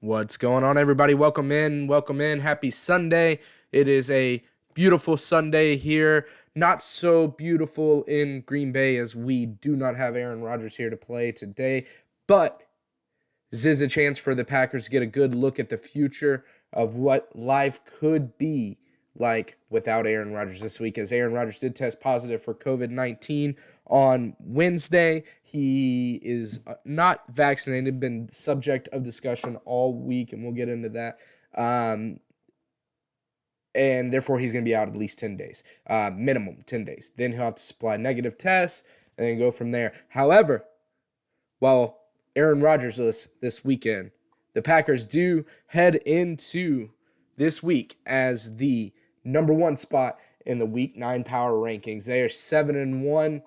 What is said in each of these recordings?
What's going on, everybody? Welcome in. Welcome in. Happy Sunday. It is a beautiful Sunday here. Not so beautiful in Green Bay as we do not have Aaron Rodgers here to play today, but this is a chance for the Packers to get a good look at the future of what life could be like without Aaron Rodgers this week, as Aaron Rodgers did test positive for COVID-19 on Wednesday. He is not vaccinated, been subject of discussion all week, and we'll get into that. And therefore, he's going to be out at least 10 days, minimum 10 days. Then he'll have to supply negative tests and then go from there. However, while Aaron Rodgers this weekend, the Packers do head into this week as the number one spot in the Week 9 power rankings. They are 7-1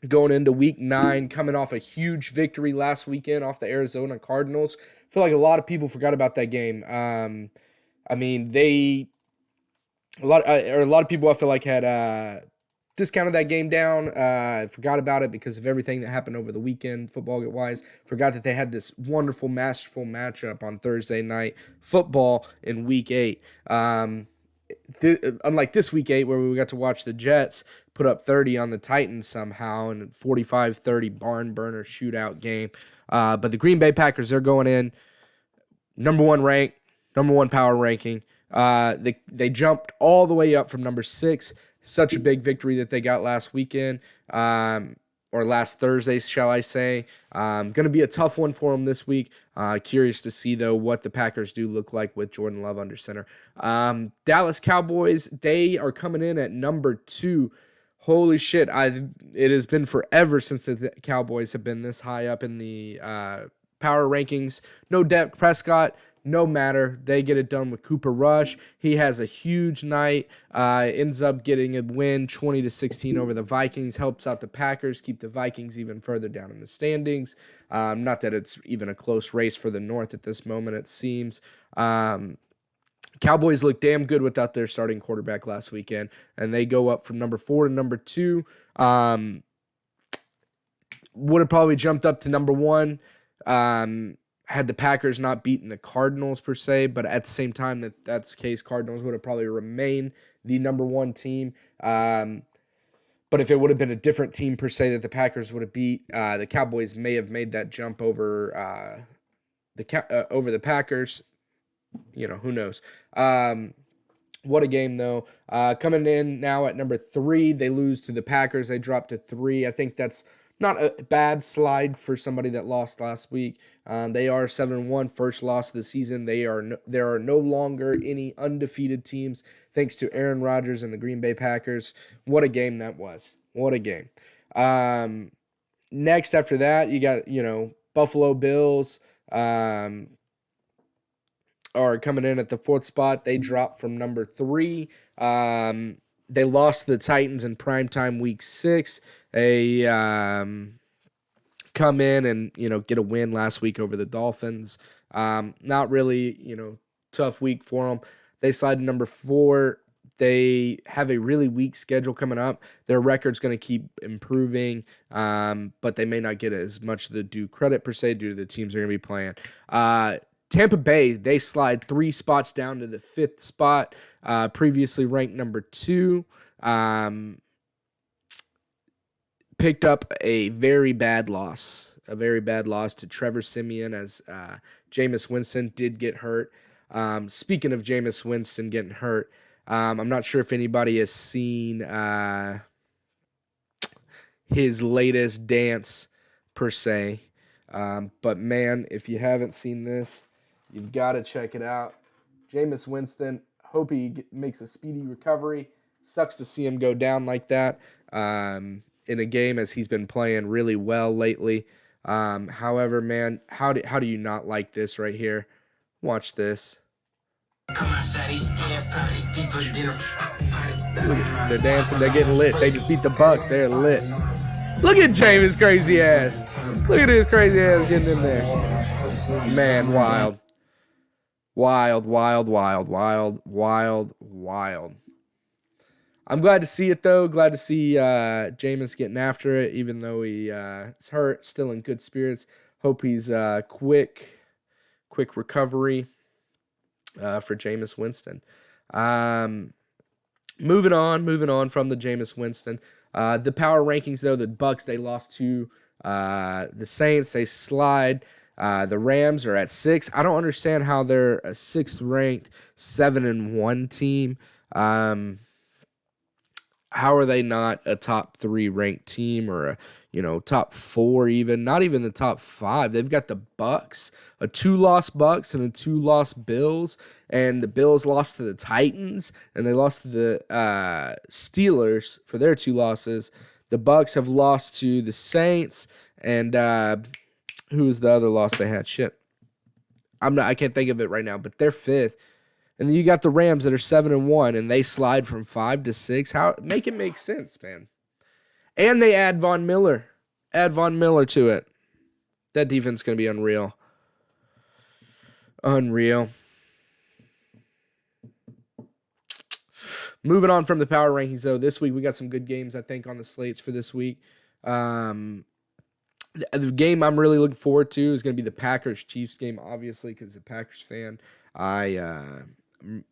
going into Week 9, coming off a huge victory last weekend off the Arizona Cardinals. I feel like a lot of people forgot about that game. A lot of people I feel like had discounted that game down. Forgot about it because of everything that happened over the weekend, football-wise. Forgot that they had this wonderful, masterful matchup on Thursday night football in Week 8. Unlike this Week 8 where we got to watch the Jets put up 30 on the Titans somehow in a 45-30 barn burner shootout game. But the Green Bay Packers, they're going in number one power ranking. They jumped all the way up from number 6. Such a big victory that they got last weekend, or last Thursday, shall I say. Going to be a tough one for them this week. Curious to see, though, what the Packers do look like with Jordan Love under center. Dallas Cowboys, they are coming in at number 2. Holy shit, it has been forever since the Cowboys have been this high up in the power rankings. No Dak Prescott. No matter, they get it done with Cooper Rush. He has a huge night, ends up getting a win 20-16 over the Vikings, helps out the Packers, keep the Vikings even further down in the standings. Not that it's even a close race for the North at this moment, it seems. Cowboys look damn good without their starting quarterback last weekend, and they go up from number 4 to number 2. Would have probably jumped up to number 1. Had the Packers not beaten the Cardinals per se, but at the same time that's the case, Cardinals would have probably remained the number 1 team. But if it would have been a different team per se that the Packers would have beat, the Cowboys may have made that jump over the Packers. You know, who knows? What a game, though. Coming in now at number 3, they lose to the Packers. They drop to 3. I think that's not a bad slide for somebody that lost last week. They are 7-1, first loss of the season. There are no longer any undefeated teams thanks to Aaron Rodgers and the Green Bay Packers. What a game that was. What a game. Next after that, you got, Buffalo Bills are coming in at the 4th spot. They dropped from number 3. They lost to the Titans in primetime week 6. They come in and, get a win last week over the Dolphins. Not really, tough week for them. They slide to number 4. They have a really weak schedule coming up. Their record's going to keep improving, but they may not get as much of the due credit per se due to the teams they're going to be playing. Tampa Bay, they slide 3 spots down to the 5th spot, previously ranked number 2. Picked up a very bad loss to Trevor Siemian as Jameis Winston did get hurt. Speaking of Jameis Winston getting hurt, I'm not sure if anybody has seen his latest dance per se, but man, if you haven't seen this, you've got to check it out. Jameis Winston, hope he makes a speedy recovery. Sucks to see him go down like that in a game as he's been playing really well lately. However, man, how do you not like this right here? Watch this. They're dancing. They're getting lit. They just beat the Bucks. They're lit. Look at Jameis' crazy ass. Look at his crazy ass getting in there. Man, wild. Wild. I'm glad to see it, though. Glad to see Jameis getting after it, even though he is hurt. Still in good spirits. Hope he's quick quick recovery for Jameis Winston. Moving on from the Jameis Winston. The power rankings, though, the Bucks, they lost to the Saints. They slide. The Rams are at 6. I don't understand how they're a 6th ranked 7-1 team. How are they not a top 3 ranked team or a top 4 even? Not even the top 5. They've got the Bucks, a 2-loss Bucks and a 2-loss Bills, and the Bills lost to the Titans and they lost to the Steelers for their 2 losses. The Bucks have lost to the Saints and who was the other loss they had? Shit. I can't think of it right now, but they're 5th. And then you got the Rams that are 7-1, and they slide from 5 to 6. Make it make sense, man. And they add Von Miller. Add Von Miller to it. That defense is going to be unreal. Unreal. Moving on from the power rankings, though, this week we got some good games, I think, on the slates for this week. The game I'm really looking forward to is going to be the Packers-Chiefs game, obviously, because I'm a Packers fan. I'm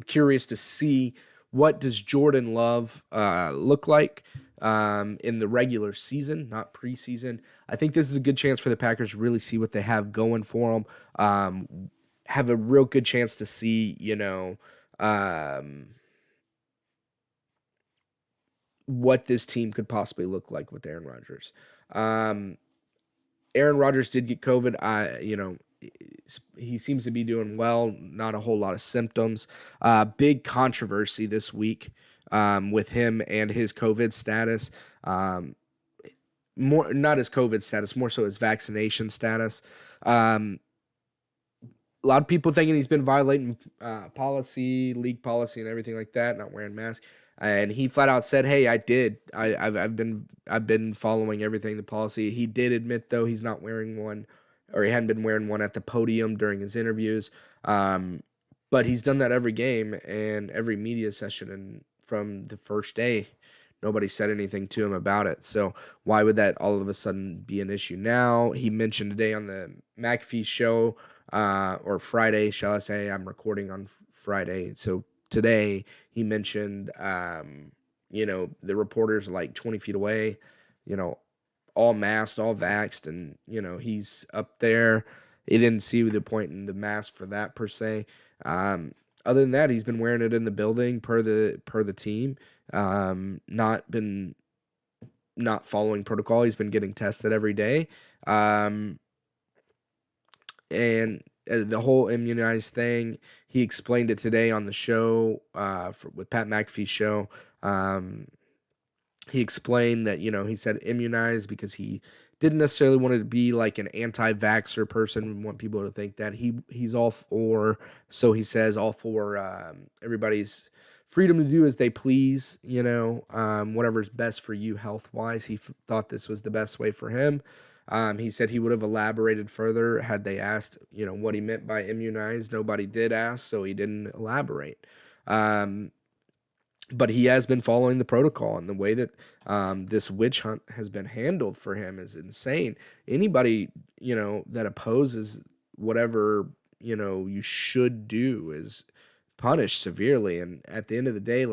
curious to see what does Jordan Love look like in the regular season, not preseason. I think this is a good chance for the Packers to really see what they have going for them. Have a real good chance to see, what this team could possibly look like with Aaron Rodgers. Aaron Rodgers did get COVID. He seems to be doing well. Not a whole lot of symptoms. Big controversy this week with him and his COVID status. More not his COVID status, more so his vaccination status. A lot of people thinking he's been violating league policy, and everything like that, not wearing masks. And he flat out said, "Hey, I did. I've been following everything, the policy." He did admit, though, he's not wearing one, or he hadn't been wearing one at the podium during his interviews. But he's done that every game and every media session, and from the first day, nobody said anything to him about it. So why would that all of a sudden be an issue now? He mentioned today on the McAfee show, or Friday, shall I say? I'm recording on Friday, so today he mentioned, the reporters are like 20 feet away, all masked, all vaxxed, and, he's up there. He didn't see the point in the mask for that per se. Other than that, he's been wearing it in the building per the team. Not following protocol. He's been getting tested every day. And the whole immunized thing, he explained it today on the show with Pat McAfee's show. He explained that, he said immunized because he didn't necessarily want to be like an anti-vaxxer person. We want people to think that he's all for, so he says, all for everybody's freedom to do as they please, whatever's best for you health-wise. He thought this was the best way for him. He said he would have elaborated further had they asked, what he meant by immunized. Nobody did ask, so he didn't elaborate. But he has been following the protocol, and the way that this witch hunt has been handled for him is insane. Anybody, that opposes whatever, you should do is punished severely. And at the end of the day,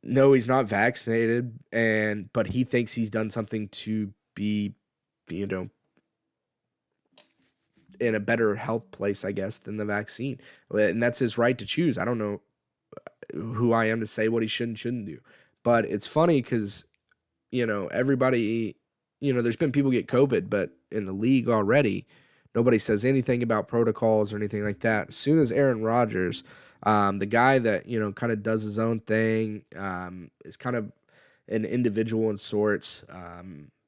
no, he's not vaccinated, but he thinks he's done something to be, in a better health place, I guess, than the vaccine. And that's his right to choose. I don't know who I am to say what he should and shouldn't do. But it's funny because, everybody, there's been people get COVID, but in the league already, nobody says anything about protocols or anything like that. As soon as Aaron Rodgers, the guy that, kind of does his own thing, is kind of an individual in sorts,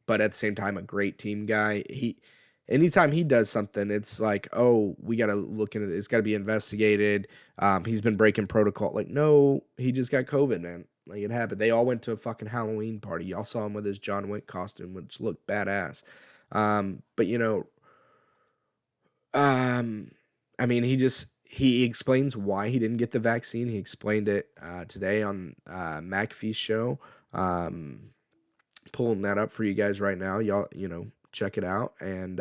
but at the same time, a great team guy. Anytime he does something, it's like, oh, we got to look into it. It's got to be investigated. He's been breaking protocol. No, he just got COVID, man. It happened. They all went to a fucking Halloween party. Y'all saw him with his John Wick costume, which looked badass. But, he explains why he didn't get the vaccine. He explained it today on McAfee's show. Pulling that up for you guys right now. Y'all, check it out. And,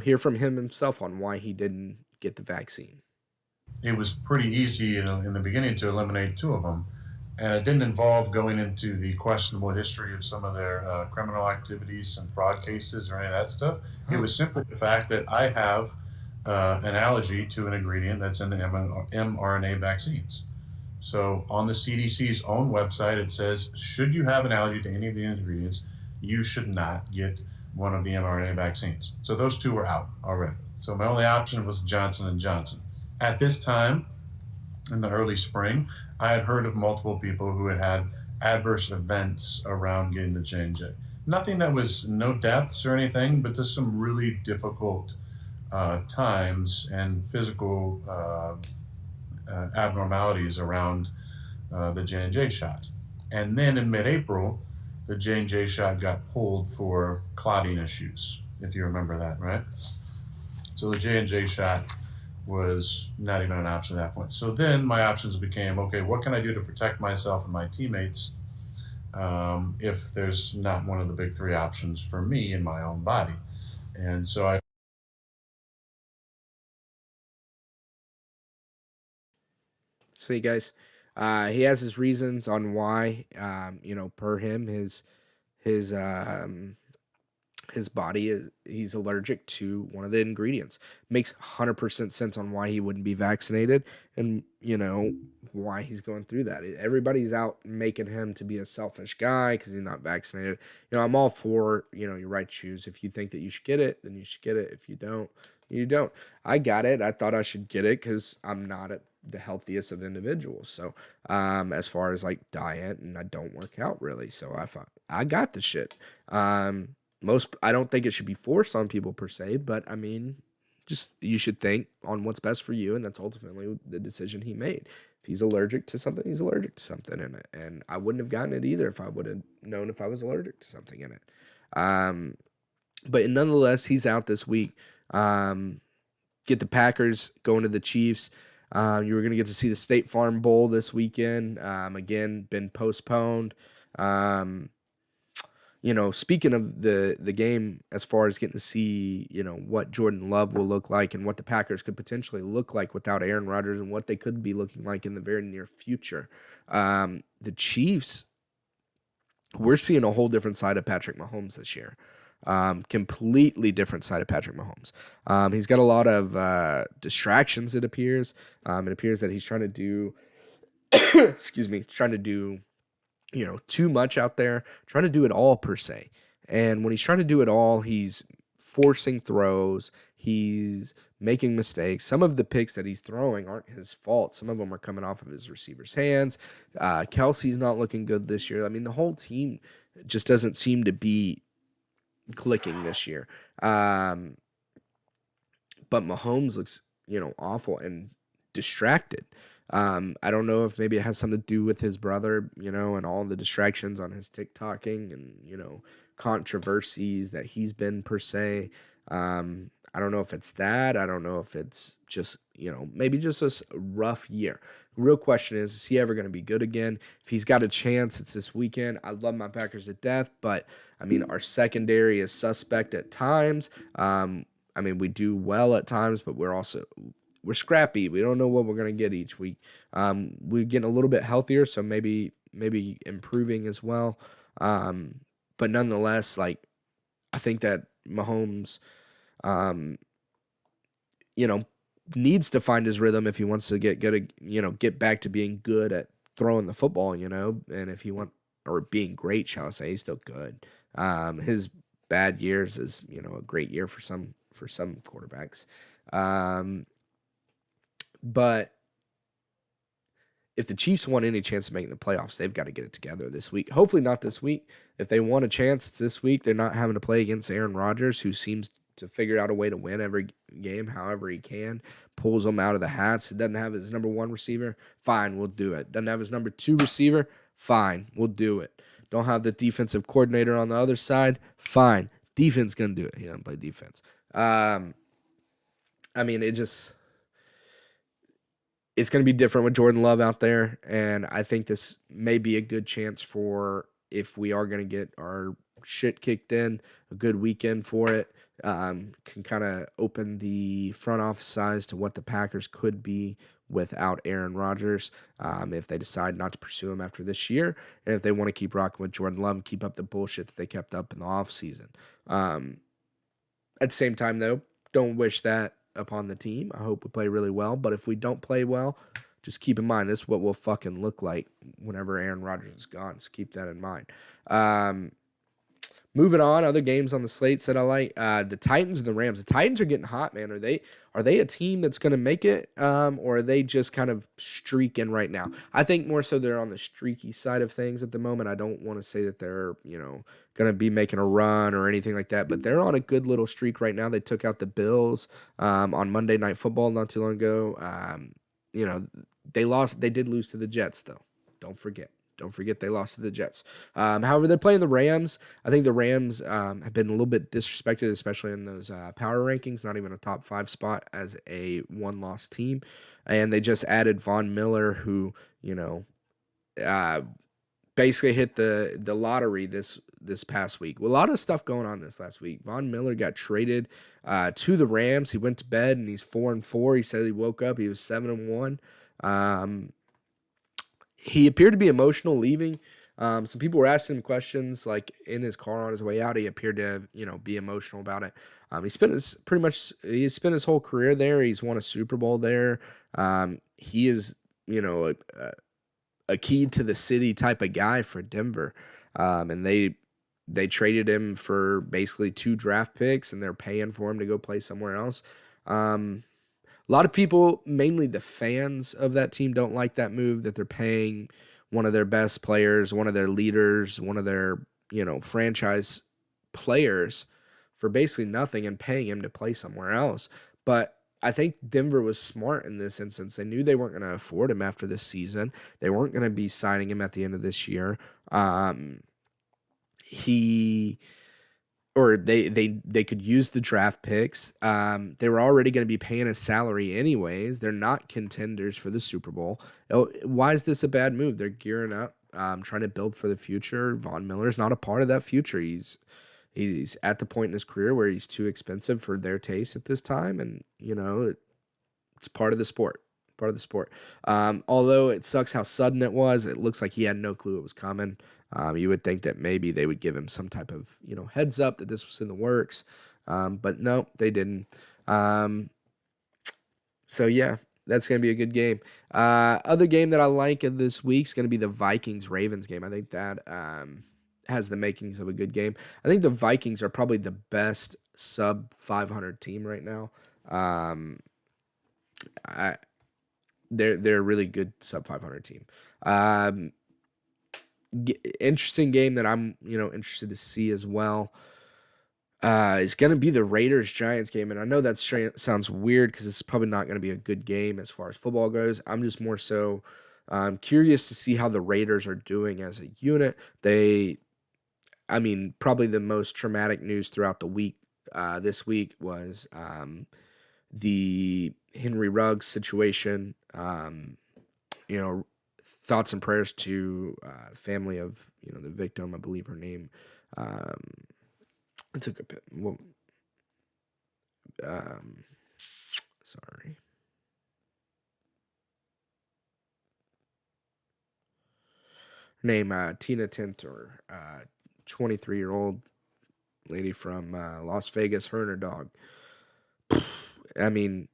hear from him himself on why he didn't get the vaccine. It was pretty easy in the beginning to eliminate two of them. And it didn't involve going into the questionable history of some of their criminal activities and fraud cases or any of that stuff. It Huh. was simply the fact that I have an allergy to an ingredient that's in the mRNA vaccines. So on the CDC's own website, it says, should you have an allergy to any of the ingredients, you should not get one of the mRNA vaccines. So those two were out already. So my only option was Johnson and Johnson. At this time, in the early spring, I had heard of multiple people who had had adverse events around getting the J&J. Nothing that was no deaths or anything, but just some really difficult times and physical abnormalities around the J&J shot. And then in mid-April, the J&J shot got pulled for clotting issues, if you remember that, right? So the J&J shot was not even an option at that point. So then my options became, okay, what can I do to protect myself and my teammates if there's not one of the big three options for me in my own body? And so I Sweet guys. He has his reasons on why. Per him, his his body he's allergic to one of the ingredients. Makes 100% sense on why he wouldn't be vaccinated, and why he's going through that. Everybody's out making him to be a selfish guy because he's not vaccinated. I'm all for your right to choose. If you think that you should get it, then you should get it. If you don't, you don't. I got it. I thought I should get it because I'm not the healthiest of individuals. So as far as like diet, and I don't work out really, so I thought I got the shit. I don't think it should be forced on people per se, but I mean, just you should think on what's best for you, and that's ultimately the decision he made. If he's allergic to something, he's allergic to something in it, and I wouldn't have gotten it either if I would have known if I was allergic to something in it. Um, but nonetheless, he's out this week. Um, get the Packers going to the Chiefs. You were going to get to see the State Farm Bowl this weekend. Again, been postponed. Um, speaking of the game, as far as getting to see, what Jordan Love will look like and what the Packers could potentially look like without Aaron Rodgers and what they could be looking like in the very near future. The Chiefs, we're seeing a whole different side of Patrick Mahomes this year. Completely different side of Patrick Mahomes. He's got a lot of distractions, it appears. It appears that he's trying to do, excuse me, trying to do too much out there, trying to do it all per se. And when he's trying to do it all, he's forcing throws, he's making mistakes. Some of the picks that he's throwing aren't his fault. Some of them are coming off of his receiver's hands. Kelsey's not looking good this year. I mean, the whole team just doesn't seem to be clicking this year. But Mahomes looks, awful and distracted. I don't know if maybe it has something to do with his brother, and all the distractions on his TikToking and, controversies that he's been per se. I don't know if it's that. I don't know if it's just, maybe just a rough year. The real question is he ever going to be good again? If he's got a chance, it's this weekend. I love my Packers to death, but I mean, our secondary is suspect at times. I mean, we do well at times, but we're scrappy. We don't know what we're gonna get each week. We're getting a little bit healthier, so maybe improving as well. But nonetheless, like I think that Mahomes, um, you know, needs to find his rhythm if he wants to get good. Get back to being good at throwing the football. And if he or being great, shall I say, he's still good. His bad years is a great year for some quarterbacks. But if the Chiefs want any chance of making the playoffs, they've got to get it together this week. Hopefully not this week. If they want a chance this week, they're not having to play against Aaron Rodgers, who seems to figure out a way to win every game however he can, pulls them out of the hats. It doesn't have his number one receiver, fine, we'll do it. Doesn't have his number two receiver, fine, we'll do it. Don't have the defensive coordinator on the other side, fine. Defense gonna do it. He doesn't play defense. I mean, it's going to be different with Jordan Love out there, and I think this may be a good chance for if we are going to get our shit kicked in, a good weekend for it. can kind of open the front office eyes to what the Packers could be without Aaron Rodgers, if they decide not to pursue him after this year, and if they want to keep rocking with Jordan Love and keep up the bullshit that they kept up in the offseason. At the same time, though, don't wish that upon the team. I hope we play really well, but if we don't play well, just keep in mind this is what we'll fucking look like whenever Aaron Rodgers is gone. So keep that in mind. Moving on, other games on the slates that I like, the Titans and the Rams. The Titans are getting hot, man. Are they a team that's going to make it, or are they just kind of streaking right now? I think more so they're on the streaky side of things at the moment. I don't want to say that they're going to be making a run or anything like that, but they're on a good little streak right now. They took out the Bills on Monday Night Football not too long ago. They lost. They did lose to the Jets, though. Don't forget. Don't forget they lost to the Jets. However, they're playing the Rams. I think the Rams have been a little bit disrespected, especially in those power rankings, not even a top 5 spot as a one-loss team. And they just added Von Miller, who, basically hit the lottery this past week. Well, a lot of stuff going on this last week. Von Miller got traded to the Rams. He went to bed, and he's 4-4. He said he woke up. He was 7-1. He appeared to be emotional leaving. Some people were asking him questions like in his car on his way out. He appeared to, be emotional about it. He spent his whole career there. He's won a Super Bowl there. He is, a key to the city type of guy for Denver. And they traded him for basically 2 draft picks, and they're paying for him to go play somewhere else. A lot of people, mainly the fans of that team, don't like that move, that they're paying one of their best players, one of their leaders, one of their, franchise players for basically nothing and paying him to play somewhere else. But I think Denver was smart in this instance. They knew they weren't going to afford him after this season. They weren't going to be signing him at the end of this year. They could use the draft picks. They were already going to be paying a salary anyways. They're not contenders for the Super Bowl. Why is this a bad move? They're gearing up, trying to build for the future. Von Miller's not a part of that future. He's at the point in his career where he's too expensive for their taste at this time, and it's part of the sport. Although it sucks how sudden it was, it looks like he had no clue it was coming. You would think that maybe they would give him some type of, heads up that this was in the works. But no, they didn't. So yeah, that's going to be a good game. Other game that I like of this week is going to be the Vikings Ravens game. I think that has the makings of a good game. I think the Vikings are probably the best sub 500 team right now. They're a really good sub 500 team. Interesting game that I'm interested to see as well is going to be the Raiders Giants game, and I know that sounds weird because it's probably not going to be a good game as far as football goes. I'm just more so curious to see how the Raiders are doing as a unit. Probably the most traumatic news throughout the week this week was the Henry Ruggs situation. Thoughts and prayers to the family of the victim. I believe her name. I took a bit. Well, sorry. Her name Tina Tintor, 23-year-old lady from Las Vegas. Her and her dog. I mean,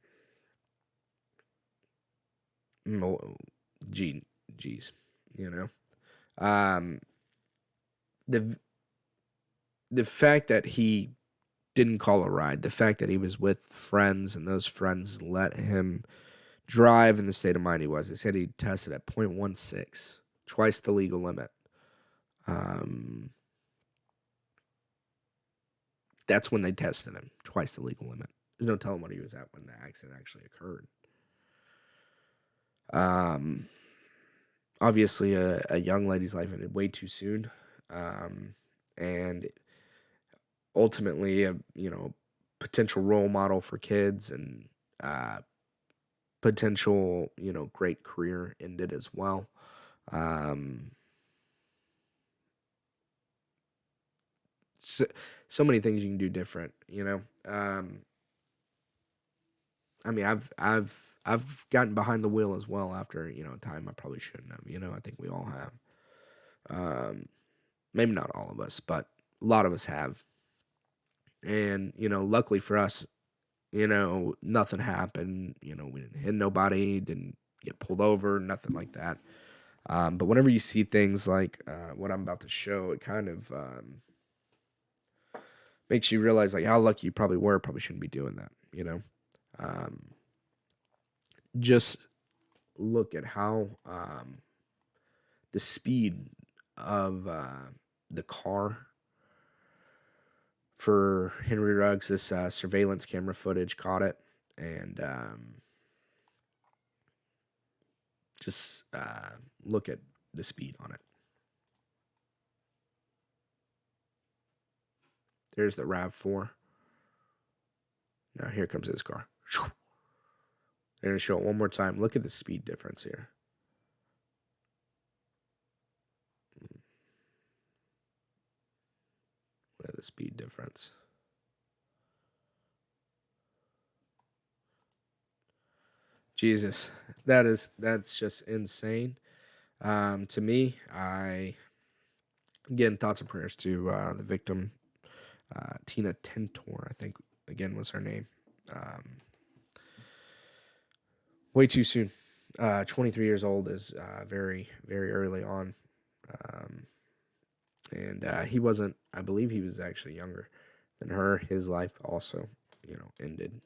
geez, the fact that he didn't call a ride, the fact that he was with friends and those friends let him drive in the state of mind he was. They said he tested at 0.16, twice the legal limit. That's when they tested him, twice the legal limit. There's no telling what he was at when the accident actually occurred. Obviously a young lady's life ended way too soon. And ultimately a potential role model for kids and potential great career ended as well. so many things you can do different. I mean, I've gotten behind the wheel as well after a time I probably shouldn't have. I think we all have. Maybe not all of us, but a lot of us have. And luckily for us, nothing happened. We didn't hit nobody, didn't get pulled over, nothing like that. But whenever you see things like what I'm about to show, it kind of makes you realize like how lucky you probably were. Probably shouldn't be doing that. Just look at how the speed of the car for Henry Ruggs. This surveillance camera footage caught it, and just look at the speed on it. There's the RAV4. Now here comes his car. They're going to show it one more time. Look at the speed difference here. Look at the speed difference. Jesus, that's just insane. To me, again, thoughts and prayers to the victim, Tina Tentor, I think, again, was her name. Way too soon. 23 years old is very, very early on. And he wasn't, I believe he was actually younger than her. His life also, ended.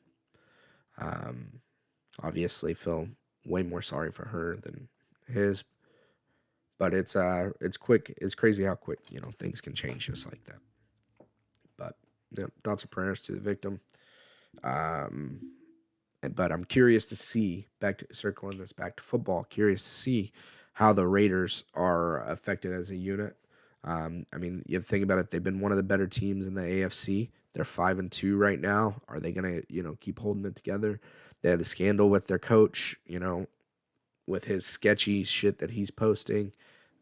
Obviously feel way more sorry for her than his. But it's quick. It's crazy how quick, things can change just like that. But thoughts and prayers to the victim. But I'm curious to see, circling this back to football, curious to see how the Raiders are affected as a unit. I mean, you have to think about it. They've been one of the better teams in the AFC. They're 5-2 right now. Are they going to, keep holding it together? They had the scandal with their coach, with his sketchy shit that he's posting.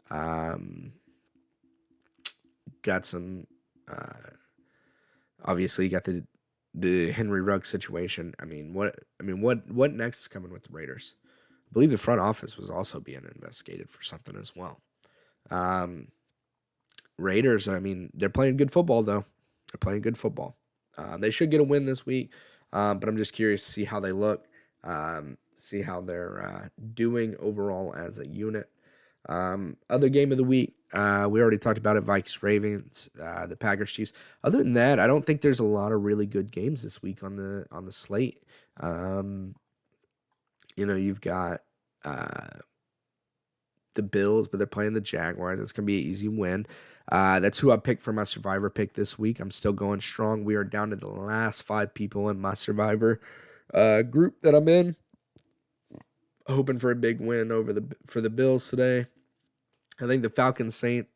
Got some, obviously you got the Henry Ruggs situation. What next is coming with the Raiders? I believe the front office was also being investigated for something as well. Raiders, they're playing good football, though. They're playing good football. They should get a win this week, but I'm just curious to see how they look, see how they're doing overall as a unit. Other game of the week, we already talked about it, Vikings Ravens, the Packers Chiefs. Other than that, I don't think there's a lot of really good games this week on the slate. You've got the Bills, but they're playing the Jaguars. It's going to be an easy win. That's who I picked for my Survivor pick this week. I'm still going strong. We are down to the last 5 people in my Survivor group that I'm in. Hoping for a big win for the Bills today. I think the Falcons Saints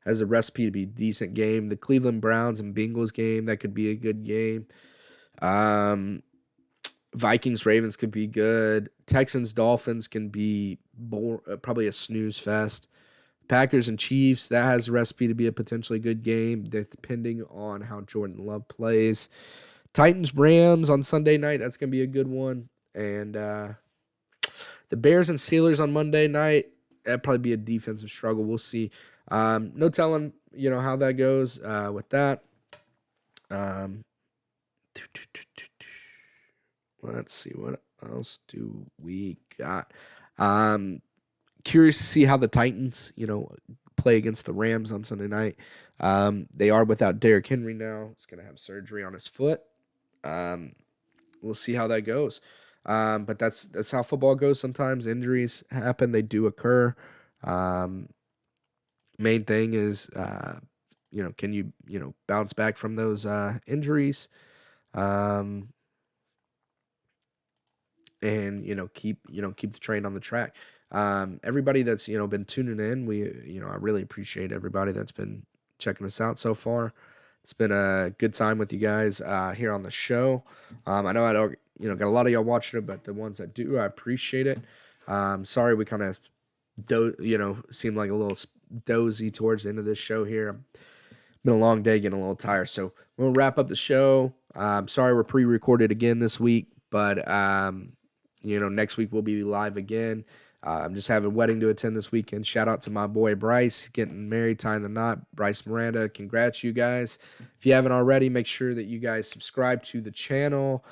has a recipe to be a decent game. The Cleveland Browns and Bengals game, that could be a good game. Vikings Ravens could be good. Texans Dolphins can be probably a snooze fest. Packers and Chiefs, that has a recipe to be a potentially good game, depending on how Jordan Love plays. Titans Rams on Sunday night, that's going to be a good one. And the Bears and Steelers on Monday night, that'd probably be a defensive struggle. We'll see. No telling, how that goes with that. Let's see, what else do we got? Curious to see how the Titans, play against the Rams on Sunday night. They are without Derrick Henry now. He's going to have surgery on his foot. We'll see how that goes. But that's how football goes sometimes. Injuries happen. They do occur. Main thing is, can you, bounce back from those injuries? And, keep the train on the track. Everybody that's, been tuning in, I really appreciate everybody that's been checking us out so far. It's been a good time with you guys here on the show. I know I don't, got a lot of y'all watching it, but the ones that do, I appreciate it. Sorry we kind of, seemed like a little dozy towards the end of this show here. Been a long day, getting a little tired. So we'll wrap up the show. Sorry we're pre-recorded again this week, but next week we'll be live again. I'm just having a wedding to attend this weekend. Shout out to my boy Bryce getting married, tying the knot. Bryce Miranda, congrats you guys. If you haven't already, make sure that you guys subscribe to the channel.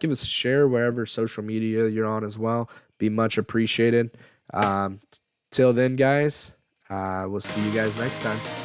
Give us a share wherever social media you're on as well. Be much appreciated. Till then, guys, we'll see you guys next time.